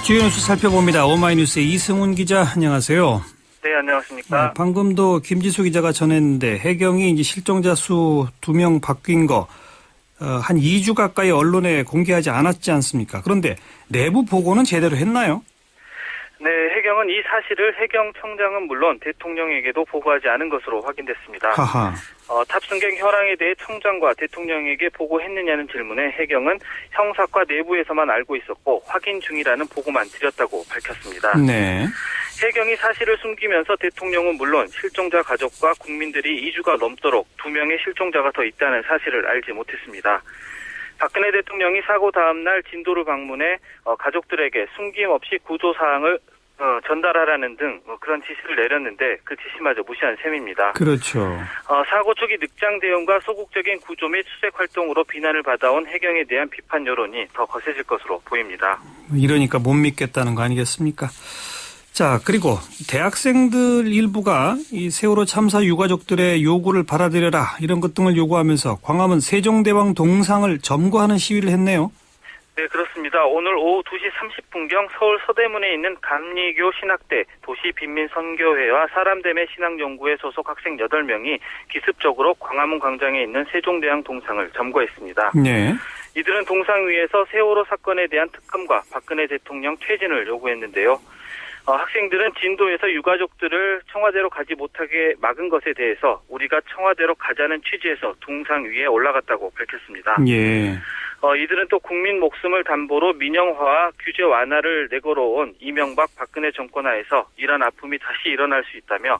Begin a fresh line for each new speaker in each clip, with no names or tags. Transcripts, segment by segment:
주요 뉴스 살펴봅니다. 오마이뉴스의 이승훈 기자, 안녕하세요.
네, 안녕하십니까.
방금도 김지수 기자가 전했는데 해경이 이제 실종자 수 2명 바뀐 거 한 2주 가까이 언론에 공개하지 않았지 않습니까? 그런데 내부 보고는 제대로 했나요?
네, 해경은 이 사실을 해경청장은 물론 대통령에게도 보고하지 않은 것으로 확인됐습니다.
하하.
탑승객 혈항에 대해 청장과 대통령에게 보고했느냐는 질문에 해경은 형사과 내부에서만 알고 있었고 확인 중이라는 보고만 드렸다고 밝혔습니다.
네.
해경이 사실을 숨기면서 대통령은 물론 실종자 가족과 국민들이 2주가 넘도록 2명의 실종자가 더 있다는 사실을 알지 못했습니다. 박근혜 대통령이 사고 다음 날 진도를 방문해 가족들에게 숨김없이 구조사항을 전달하라는 등 그런 지시를 내렸는데 그 지시마저 무시한 셈입니다.
그렇죠.
사고 초기 늑장 대응과 소극적인 구조 및 수색 활동으로 비난을 받아온 해경에 대한 비판 여론이 더 거세질 것으로 보입니다.
이러니까 못 믿겠다는 거 아니겠습니까? 자, 그리고 대학생들 일부가 이 세월호 참사 유가족들의 요구를 받아들여라 이런 것 등을 요구하면서 광화문 세종대왕 동상을 점거하는 시위를 했네요.
네, 그렇습니다. 오늘 오후 2시 30분경 서울 서대문에 있는 감리교 신학대 도시빈민선교회와 사람됨의 신학연구회 소속 학생 8명이 기습적으로 광화문 광장에 있는 세종대왕 동상을 점거했습니다.
네. 이들은
동상 위에서 세월호 사건에 대한 특검과 박근혜 대통령 퇴진을 요구했는데요. 학생들은 진도에서 유가족들을 청와대로 가지 못하게 막은 것에 대해서 우리가 청와대로 가자는 취지에서 동상 위에 올라갔다고 밝혔습니다.
예.
이들은 또 국민 목숨을 담보로 민영화와 규제 완화를 내걸어온 이명박 박근혜 정권 하에서 이런 아픔이 다시 일어날 수 있다며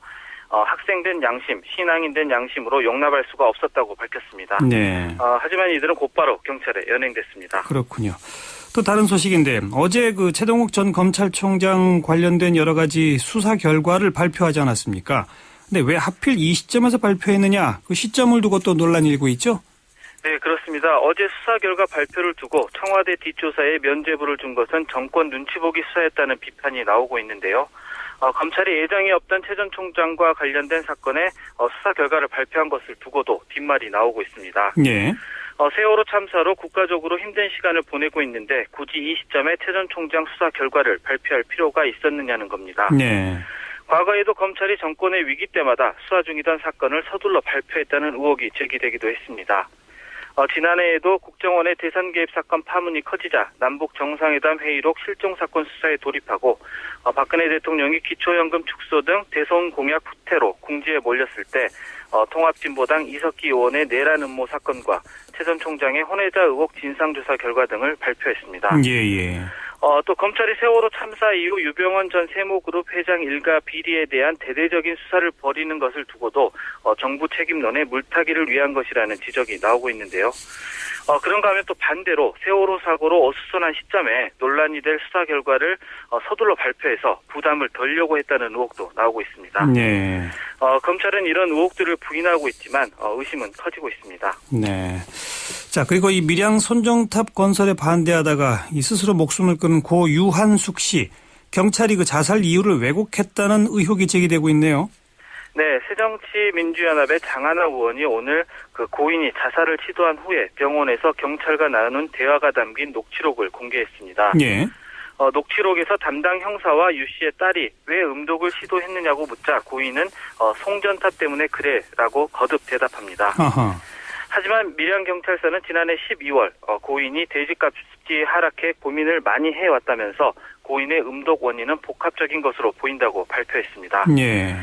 학생된 양심, 신앙인 된 양심으로 용납할 수가 없었다고 밝혔습니다.
네.
하지만 이들은 곧바로 경찰에 연행됐습니다.
그렇군요. 또 다른 소식인데 어제 그 최동욱 전 검찰총장 관련된 여러 가지 수사 결과를 발표하지 않았습니까? 근데 왜 하필 이 시점에서 발표했느냐? 그 시점을 두고 또 논란이 일고 있죠?
네, 그렇습니다. 어제 수사 결과 발표를 두고 청와대 뒷조사에 면죄부를 준 것은 정권 눈치 보기 수사였다는 비판이 나오고 있는데요. 검찰이 예정이 없던 최 전 총장과 관련된 사건의 수사 결과를 발표한 것을 두고도 뒷말이 나오고 있습니다.
네.
세월호 참사로 국가적으로 힘든 시간을 보내고 있는데 굳이 이 시점에 최 전 총장 수사 결과를 발표할 필요가 있었느냐는 겁니다.
네.
과거에도 검찰이 정권의 위기 때마다 수사 중이던 사건을 서둘러 발표했다는 의혹이 제기되기도 했습니다. 지난해에도 국정원의 대선 개입 사건 파문이 커지자 남북 정상회담 회의록 실종 사건 수사에 돌입하고 박근혜 대통령이 기초연금 축소 등 대선 공약 후퇴로 궁지에 몰렸을 때 통합진보당 이석기 의원의 내란 음모 사건과 최 전 총장의 혼외자 의혹 진상조사 결과 등을 발표했습니다.
예.
또 검찰이 세월호 참사 이후 유병헌 전 세모그룹 회장 일가 비리에 대한 대대적인 수사를 벌이는 것을 두고도 정부 책임론에 물타기를 위한 것이라는 지적이 나오고 있는데요. 그런가 하면 또 반대로 세월호 사고로 어수선한 시점에 논란이 될 수사 결과를 서둘러 발표해서 부담을 덜려고 했다는 의혹도 나오고 있습니다.
네.
검찰은 이런 의혹들을 부인하고 있지만 의심은 커지고 있습니다.
네. 자, 그리고 이 밀양 손정탑 건설에 반대하다가 이 스스로 목숨을 끊은 고 유한숙 씨, 경찰이 그 자살 이유를 왜곡했다는 의혹이 제기되고 있네요.
네, 새정치민주연합의 장하나 의원이 오늘 그 고인이 자살을 시도한 후에 병원에서 경찰과 나눈 대화가 담긴 녹취록을 공개했습니다.
예.
녹취록에서 담당 형사와 유 씨의 딸이 왜 음독을 시도했느냐고 묻자 고인은 송전탑 때문에 그래라고 거듭 대답합니다.
아하.
하지만 밀양경찰서는 지난해 12월 고인이 돼지값이 하락해 고민을 많이 해왔다면서 고인의 음독 원인은 복합적인 것으로 보인다고 발표했습니다.
예.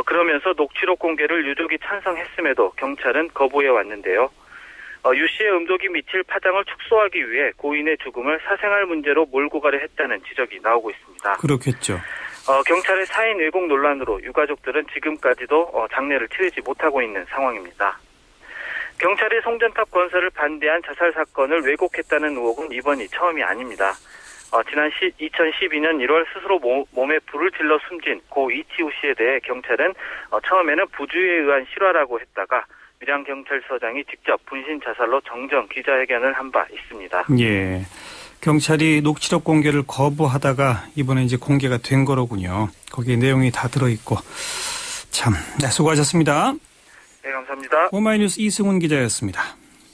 그러면서 녹취록 공개를 유족이 찬성했음에도 경찰은 거부해 왔는데요. 유 씨의 음독이 미칠 파장을 축소하기 위해 고인의 죽음을 사생활 문제로 몰고 가려 했다는 지적이 나오고 있습니다.
그렇겠죠.
경찰의 사인 왜곡 논란으로 유가족들은 지금까지도 장례를 치르지 못하고 있는 상황입니다. 경찰이 송전탑 건설을 반대한 자살 사건을 왜곡했다는 의혹은 이번이 처음이 아닙니다. 지난 2012년 1월 스스로 몸에 불을 질러 숨진 고 이치우 씨에 대해 경찰은 처음에는 부주의에 의한 실화라고 했다가 밀양경찰서장이 직접 분신 자살로 정정 기자회견을 한 바 있습니다.
예. 경찰이 녹취록 공개를 거부하다가 이번에 이제 공개가 된 거로군요. 거기에 내용이 다 들어있고. 참, 네, 수고하셨습니다.
네, 감사합니다.
오마이뉴스 이승훈 기자였습니다.